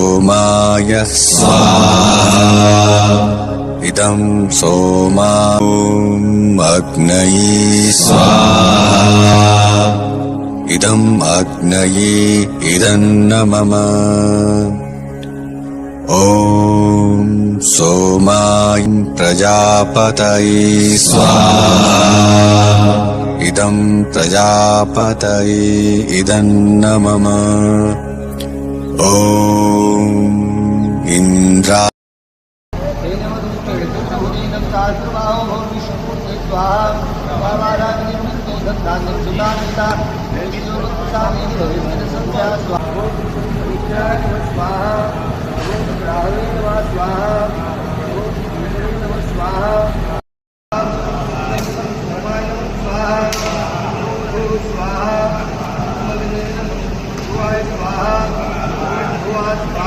सोमाय स्वाहा इदं सोमाय अग्नये स्वाहा इदं अग्नये इदं न मम ॐ सोमाय प्रजापतये स्वाहा इदं प्रजापतये इदं न मम ॐ